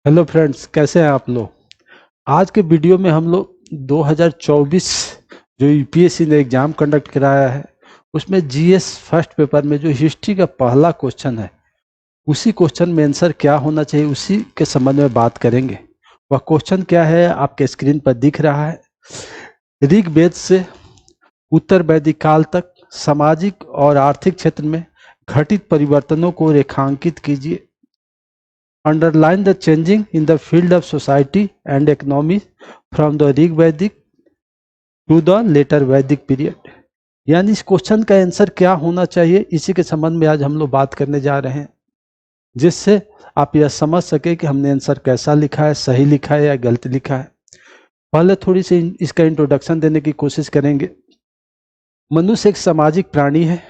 Hello friends, कैसे हैं आप लोग। आज के वीडियो में हम लोग 2024 जो यूपीएससी ने एग्जाम कंडक्ट कराया है उसमें जीएस फर्स्ट पेपर में जो हिस्ट्री का पहला क्वेश्चन है उसी क्वेश्चन में आंसर क्या होना चाहिए उसी के संबंध में बात करेंगे। वह क्वेश्चन क्या है आपके स्क्रीन पर दिख रहा है। ऋग्वेद से उत्तर वैदिक काल तक सामाजिक और आर्थिक क्षेत्र में घटित परिवर्तनों को रेखांकित कीजिए। Underline the changing in the field of society and economy from the Rig Vedic to the later Vedic period। यानी इस क्वेश्चन का आंसर क्या होना चाहिए इसी के संबंध में आज हम लोग बात करने जा रहे हैं, जिससे आप यह समझ सके कि हमने आंसर कैसा लिखा है, सही लिखा है या गलत लिखा है। पहले थोड़ी सी इसका इंट्रोडक्शन देने की कोशिश करेंगे। मनुष्य एक सामाजिक प्राणी है,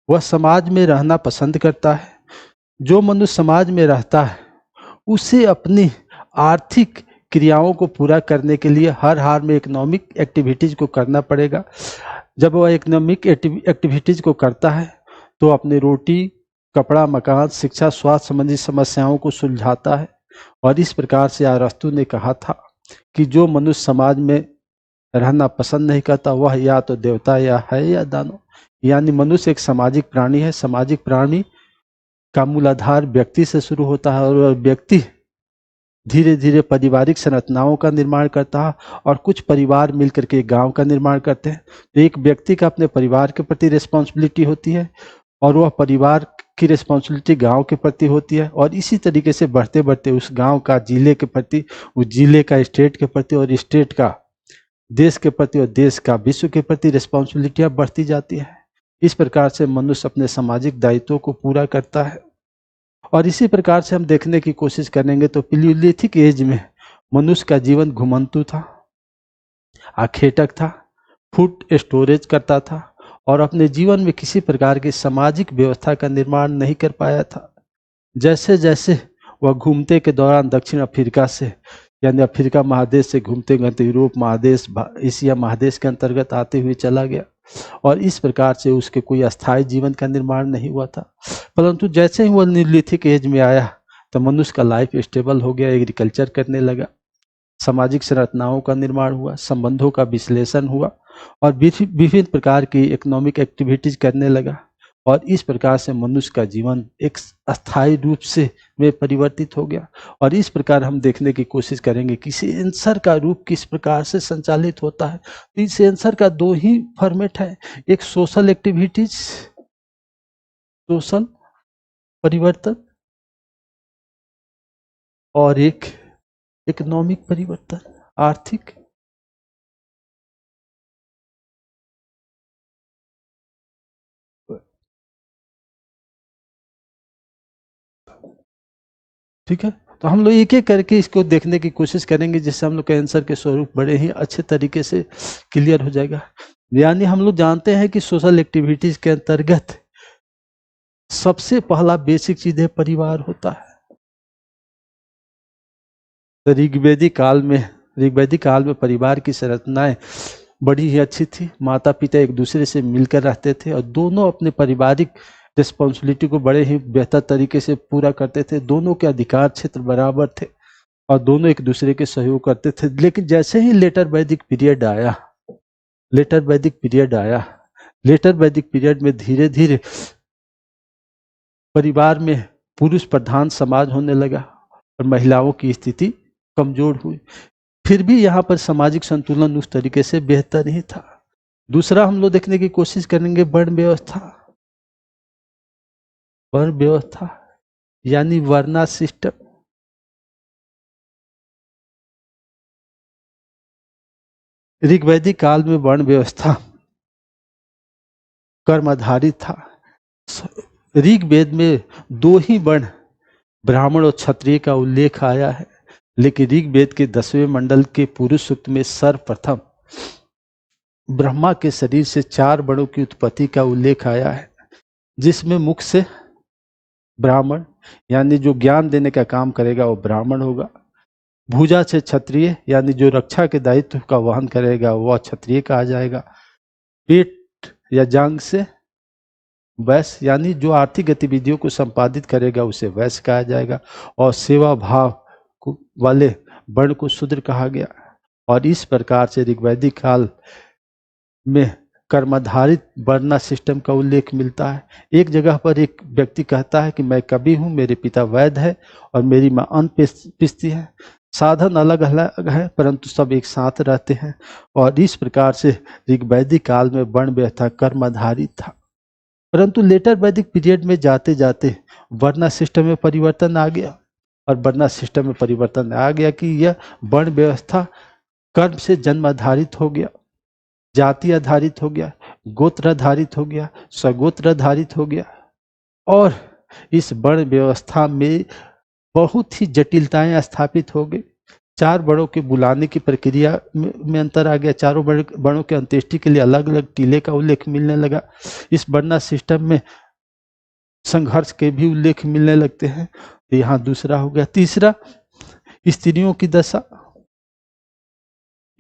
वह समाज में रहना पसंद करता है। जो मनुष्य समाज में रहता है उसे अपनी आर्थिक क्रियाओं को पूरा करने के लिए हर हाल में इकोनॉमिक एक्टिविटीज को करना पड़ेगा। जब वह इकोनॉमिक एक्टिविटीज को करता है तो अपनी रोटी, कपड़ा, मकान, शिक्षा, स्वास्थ्य संबंधी समस्याओं को सुलझाता है। और इस प्रकार से अरस्तु ने कहा था कि जो मनुष्य समाज में रहना पसंद नहीं करता वह या तो देवता या है या दानव। यानी मनुष्य एक सामाजिक प्राणी है। सामाजिक प्राणी का मूलाधार व्यक्ति से शुरू होता है और व्यक्ति धीरे धीरे पारिवारिक संरचनाओं का निर्माण करता है और कुछ परिवार मिलकर के गांव का निर्माण करते हैं। तो एक व्यक्ति का अपने परिवार के प्रति रिस्पॉन्सिबिलिटी होती है और वह परिवार की रिस्पॉन्सिबिलिटी गांव के प्रति होती है और इसी तरीके से बढ़ते बढ़ते उस गांव का जिले के प्रति, उस जिले का स्टेट के प्रति और स्टेट का देश के प्रति और देश का विश्व के प्रति रिस्पॉन्सिबिलिटियां बढ़ती जाती है। इस प्रकार से मनुष्य अपने सामाजिक दायित्वों को पूरा करता है और इसी प्रकार से हम देखने की कोशिश करेंगे तो पैलियोलिथिक एज में मनुष्य का जीवन घुमंतु था, आखेटक था, फूड स्टोरेज करता था और अपने जीवन में किसी प्रकार की सामाजिक व्यवस्था का निर्माण नहीं कर पाया था। जैसे जैसे वह घूमते के दौरान दक्षिण अफ्रीका से यानी अफ्रीका महादेश से घूमते घूमते यूरोप महादेश, एशिया महादेश के अंतर्गत आते हुए चला गया और इस प्रकार से उसके कोई अस्थायी जीवन का निर्माण नहीं हुआ था। परंतु जैसे ही वह न्यूलिथिक एज में आया तो मनुष्य का लाइफ स्टेबल हो गया, एग्रीकल्चर करने लगा, सामाजिक संरचनाओं का निर्माण हुआ, संबंधों का विश्लेषण हुआ और विभिन्न प्रकार की इकोनॉमिक एक्टिविटीज करने लगा और इस प्रकार से मनुष्य का जीवन एक अस्थायी रूप से में परिवर्तित हो गया। और इस प्रकार हम देखने की कोशिश करेंगे कि आंसर का रूप किस प्रकार से संचालित होता है। तो इस आंसर का दो ही फॉर्मेट है, एक सोशल एक्टिविटीज, सोशल परिवर्तन और एक इकोनॉमिक परिवर्तन, आर्थिक। ठीक है, तो हम लोग एक एक करके इसको देखने की कोशिश करेंगे जिससे हम लोग के आंसर के स्वरूप बड़े ही अच्छे तरीके से क्लियर हो जाएगा। यानी हम लोग जानते हैं कि सोशल एक्टिविटीज के अंतर्गत सबसे पहला बेसिक चीज है परिवार होता है। तो ऋग्वैदिक काल में परिवार की संरचनाएं बड़ी ही अच्छी थी। माता पिता एक दूसरे से मिलकर रहते थे और दोनों अपने पारिवारिक रिस्पॉन्सिबिलिटी को बड़े ही बेहतर तरीके से पूरा करते थे। दोनों के अधिकार क्षेत्र बराबर थे और दोनों एक दूसरे के सहयोग करते थे। लेकिन जैसे ही लेटर वैदिक पीरियड में धीरे धीरे परिवार में पुरुष प्रधान समाज होने लगा और महिलाओं की स्थिति कमजोर हुई। फिर भी यहाँ पर सामाजिक संतुलन उस तरीके से बेहतर ही था। दूसरा हम लोग देखने की कोशिश करेंगे वर्ण व्यवस्था यानी वर्ना सिस्टम। ऋग्वैदिक काल में वर्ण व्यवस्था कर्म आधारित था। ऋग्वेद में दो ही वर्ण ब्राह्मण और क्षत्रिय का उल्लेख आया है, लेकिन ऋग्वेद के 10वें मंडल के पुरुष सूक्त में सर्वप्रथम ब्रह्मा के शरीर से 4 वर्णों की उत्पत्ति का उल्लेख आया है, जिसमें मुख से ब्राह्मण यानी जो ज्ञान देने का काम करेगा वो ब्राह्मण होगा। भुजा से क्षत्रिय यानी जो रक्षा के दायित्व का वहन करेगा वह क्षत्रिय कहा जाएगा। पेट या जांग से वैश्य यानी जो आर्थिक गतिविधियों को संपादित करेगा उसे वैश्य कहा जाएगा। और सेवा भाव वाले वर्ण को शूद्र कहा गया। और इस प्रकार से ऋग्वैदिक काल में कर्माधारित वर्णा सिस्टम का उल्लेख मिलता है। एक जगह पर एक व्यक्ति कहता है कि मैं कवि हूँ, मेरे पिता वैद्य है और मेरी माँ अन्न पीसती है। साधन अलग अलग है परंतु सब एक साथ रहते हैं। और इस प्रकार से ऋग्वैदिक काल में वर्ण व्यवस्था कर्माधारित था। परंतु लेटर वैदिक पीरियड में जाते जाते वर्णा सिस्टम में परिवर्तन आ गया। और वर्णा सिस्टम में परिवर्तन आ गया कि यह वर्ण व्यवस्था कर्म से जन्म आधारित हो गया, जाति आधारित हो गया, गोत्र आधारित हो गया, सगोत्र आधारित हो गया। और इस वर्ण व्यवस्था में बहुत ही जटिलताएं स्थापित हो गई। 4 वर्णों के बुलाने की प्रक्रिया में अंतर आ गया। चारों वर्णों के अंत्येष्टि के लिए अलग अलग टीले का उल्लेख मिलने लगा। इस वर्णा सिस्टम में संघर्ष के भी उल्लेख मिलने लगते हैं। तो यहाँ दूसरा हो गया। तीसरा, स्त्रियों की दशा।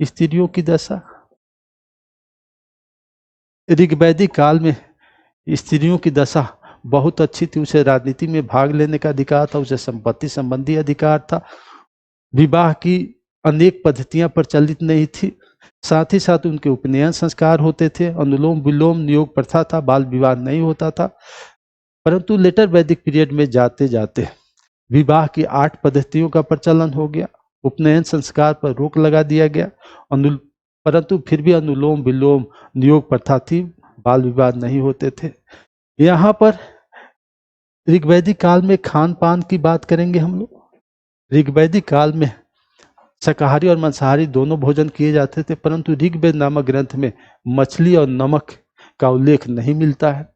स्त्रियों की दशा ऋग्वैदिक काल में स्त्रियों की दशा बहुत अच्छी थी। उसे राजनीति में भाग लेने का अधिकार था, उसे संपत्ति संबंधी अधिकार था, विवाह की अनेक पद्धतियां प्रचलित नहीं थी, साथ ही साथ उनके उपनयन संस्कार होते थे, अनुलोम विलोम नियोग प्रथा था, बाल विवाह नहीं होता था। परंतु लेटर वैदिक पीरियड में जाते जाते विवाह की 8 पद्धतियों का प्रचलन हो गया, उपनयन संस्कार पर रोक लगा दिया गया, परंतु फिर भी अनुलोम विलोम नियोग प्रथा थी, बाल विवाह नहीं होते थे। यहाँ पर ऋग्वैदिक काल में खान पान की बात करेंगे हम लोग। ऋग्वैदिक काल में शाकाहारी और मांसाहारी दोनों भोजन किए जाते थे, परंतु ऋग्वेद नामक ग्रंथ में मछली और नमक का उल्लेख नहीं मिलता है।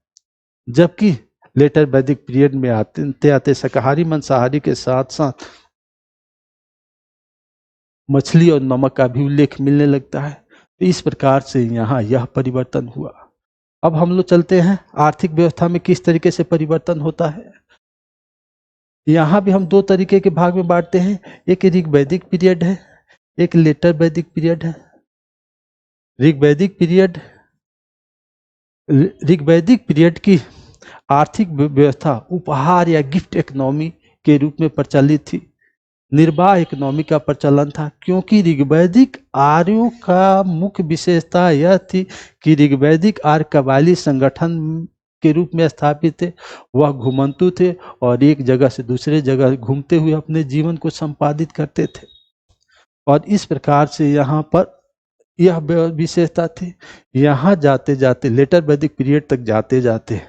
जबकि लेटर वैदिक पीरियड में आते आते शाकाहारी मांसाहारी के साथ साथ मछली और नमक का भी उल्लेख मिलने लगता है। तो इस प्रकार से यहाँ यह परिवर्तन हुआ। अब हम लोग चलते हैं आर्थिक व्यवस्था में किस तरीके से परिवर्तन होता है। यहाँ भी हम 2 तरीके के भाग में बांटते हैं, एक ऋग्वैदिक पीरियड है, एक लेटर वैदिक पीरियड है। ऋग्वैदिक पीरियड की आर्थिक व्यवस्था उपहार या गिफ्ट इकोनॉमी के रूप में प्रचलित थी। निर्वाह इकोनॉमी का प्रचलन था, क्योंकि ऋग्वैदिक आर्यों का मुख्य विशेषता यह थी कि ऋग्वैदिक आर्य कबायली संगठन के रूप में स्थापित थे। वह घुमंतु थे और एक जगह से दूसरे जगह घूमते हुए अपने जीवन को संपादित करते थे। और इस प्रकार से यहाँ पर यह विशेषता थी। यहाँ जाते जाते लेटर वैदिक पीरियड तक जाते जाते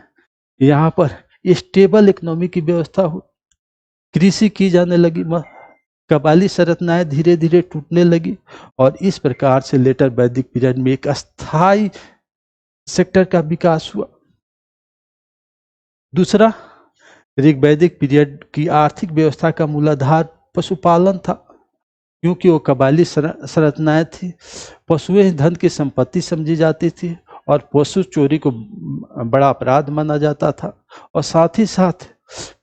यहाँ पर स्टेबल इकोनॉमी की व्यवस्था हुई, कृषि की जाने लगी, कबायली संरचनाएं धीरे धीरे टूटने लगी। और इस प्रकार से लेटर वैदिक पीरियड में एक अस्थायी सेक्टर का विकास हुआ। दूसरा, ऋग्वैदिक पीरियड की आर्थिक व्यवस्था का मूलाधार पशुपालन था, क्योंकि वो कबायली संरचनाएं थी। पशुएं धन की संपत्ति समझी जाती थी और पशु चोरी को बड़ा अपराध माना जाता था। और साथ ही साथ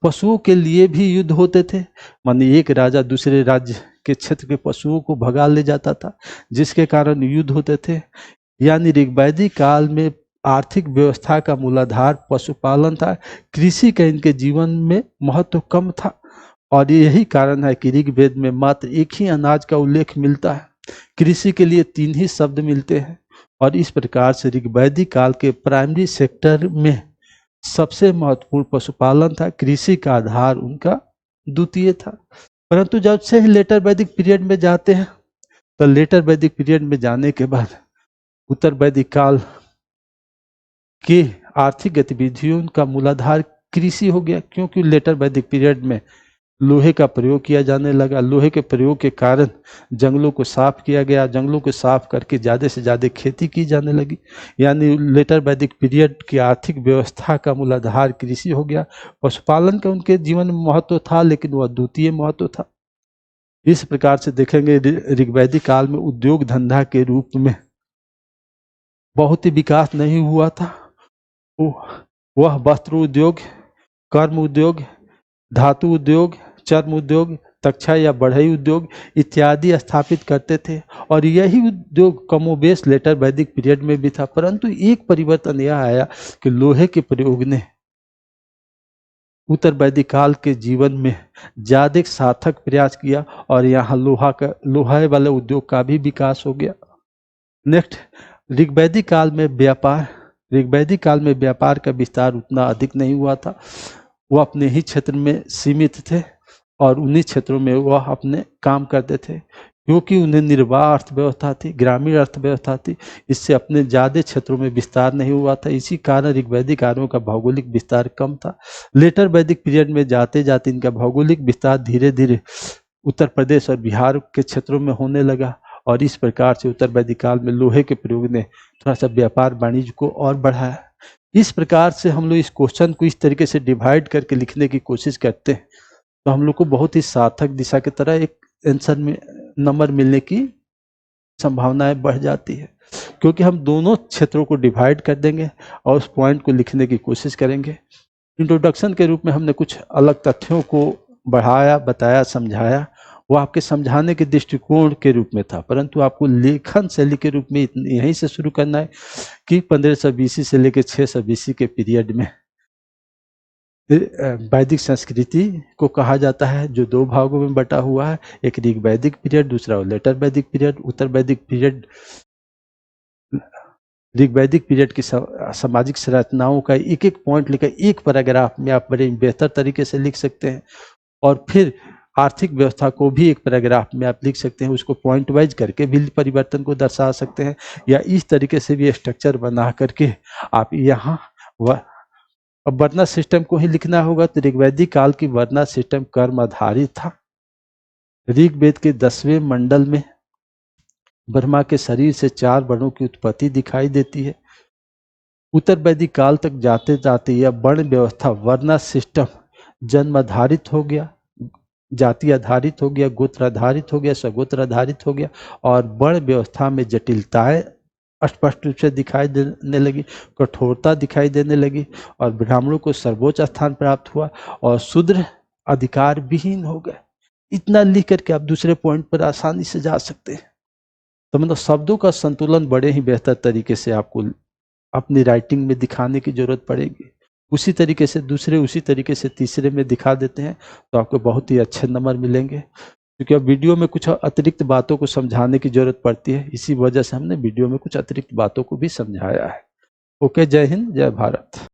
पशुओं के लिए भी युद्ध होते थे, माने एक राजा दूसरे राज्य के क्षेत्र के पशुओं को भगा ले जाता था, जिसके कारण युद्ध होते थे। यानी ऋग्वैदिक काल में आर्थिक व्यवस्था का मूलाधार पशुपालन था। कृषि का इनके जीवन में महत्व कम था और यही कारण है कि ऋग्वेद में मात्र एक ही अनाज का उल्लेख मिलता है, कृषि के लिए 3 ही शब्द मिलते हैं। और इस प्रकार से ऋग्वैदिक काल के प्राइमरी सेक्टर में सबसे महत्वपूर्ण पशुपालन था, कृषि का आधार उनका द्वितीय था। परंतु जब से लेटर वैदिक पीरियड में जाते हैं तो लेटर वैदिक पीरियड में जाने के बाद उत्तर वैदिक काल के आर्थिक गतिविधियों का मूलाधार कृषि हो गया, क्योंकि लेटर वैदिक पीरियड में लोहे का प्रयोग किया जाने लगा। लोहे के प्रयोग के कारण जंगलों को साफ किया गया, जंगलों को साफ करके ज़्यादा से ज़्यादा खेती की जाने लगी। यानी लेटर वैदिक पीरियड की आर्थिक व्यवस्था का मूलाधार कृषि हो गया। पशुपालन का उनके जीवन में महत्व था, लेकिन वह द्वितीय महत्व था। इस प्रकार से देखेंगे ऋग्वैदिक काल में उद्योग धंधा के रूप में बहुत ही विकास नहीं हुआ था। वह वस्त्र उद्योग, कर्म उद्योग, धातु उद्योग, चर्म उद्योग, तक्षा या बढ़ई उद्योग इत्यादि स्थापित करते थे। और यही उद्योग कमोबेश लेटर वैदिक पीरियड में भी था। परंतु एक परिवर्तन यह आया कि लोहे के प्रयोग ने उत्तर वैदिक काल के जीवन में ज्यादा सार्थक प्रयास किया और यहाँ लोहा वाले उद्योग का भी विकास हो गया। नेक्स्ट, ऋग्वैदिक काल में व्यापार का विस्तार उतना अधिक नहीं हुआ था। वो अपने ही क्षेत्र में सीमित थे और उन्हीं क्षेत्रों में वह अपने काम करते थे, क्योंकि उन्हें निर्वाह अर्थव्यवस्था थी, ग्रामीण अर्थव्यवस्था थी। इससे अपने ज़्यादा क्षेत्रों में विस्तार नहीं हुआ था। इसी कारण ऋग्वैदिक कार्यों का भौगोलिक विस्तार कम था। लेटर वैदिक पीरियड में जाते जाते इनका भौगोलिक विस्तार धीरे धीरे उत्तर प्रदेश और बिहार के क्षेत्रों में होने लगा और इस प्रकार से उत्तर वैदिक काल में लोहे के प्रयोग ने थोड़ा सा व्यापार वाणिज्य को और बढ़ाया। इस प्रकार से हम लोग इस क्वेश्चन को इस तरीके से डिवाइड करके लिखने की कोशिश करते हैं तो हम लोग को बहुत ही सार्थक दिशा की तरह एक आंसर में नंबर मिलने की संभावनाएं बढ़ जाती है, क्योंकि हम दोनों क्षेत्रों को डिवाइड कर देंगे और उस पॉइंट को लिखने की कोशिश करेंगे। इंट्रोडक्शन के रूप में हमने कुछ अलग तथ्यों को बढ़ाया, बताया, समझाया। वो आपके समझाने के दृष्टिकोण के रूप में था, परंतु आपको लेखन शैली के रूप में यहीं से शुरू करना है कि 1500 BC से लेकर 600 BC के पीरियड में वैदिक संस्कृति को कहा जाता है, जो दो भागों में बटा हुआ है, एक ऋग्वैदिक पीरियड, दूसरा लेटर वैदिक पीरियड। उत्तर वैदिक पीरियड ऋग्वैदिक पीरियड की सामाजिक संरचनाओं का एक एक पॉइंट लेकर एक पैराग्राफ में आप बड़े बेहतर तरीके से लिख सकते हैं, और फिर आर्थिक व्यवस्था को भी एक पैराग्राफ में आप लिख सकते हैं। उसको पॉइंट वाइज करके भी परिवर्तन को दर्शा सकते हैं, या इस तरीके से भी स्ट्रक्चर बना करके आप यहाँ अब वर्णा सिस्टम को ही लिखना होगा। तो ऋग्वैदिक काल की वर्णा सिस्टम कर्म आधारित था। ऋग्वेद के 10वें मंडल में ब्रह्मा के शरीर से 4 वर्णों की उत्पत्ति दिखाई देती है। उत्तर वैदिक काल तक जाते जाते यह वर्ण व्यवस्था, वर्णा सिस्टम जन्म आधारित हो गया, जाति आधारित हो गया, गोत्र आधारित हो गया, सगोत्र आधारित हो गया, और वर्ण व्यवस्था में जटिलताएं स्पष्ट रूप से दिखाई देने लगी, कठोरता दिखाई देने लगी, और ब्राह्मणों को सर्वोच्च स्थान प्राप्त हुआ और शूद्र अधिकार विहीन हो गए। इतना लिख करके आप दूसरे पॉइंट पर आसानी से जा सकते हैं। तो मतलब शब्दों का संतुलन बड़े ही बेहतर तरीके से आपको अपनी राइटिंग में दिखाने की जरूरत पड़ेगी। उसी तरीके से दूसरे, उसी तरीके से तीसरे में दिखा देते हैं तो आपको बहुत ही अच्छे नंबर मिलेंगे, क्योंकि अब वीडियो में कुछ अतिरिक्त बातों को समझाने की जरूरत पड़ती है। इसी वजह से हमने वीडियो में कुछ अतिरिक्त बातों को भी समझाया है। ओके, जय हिंद, जय भारत।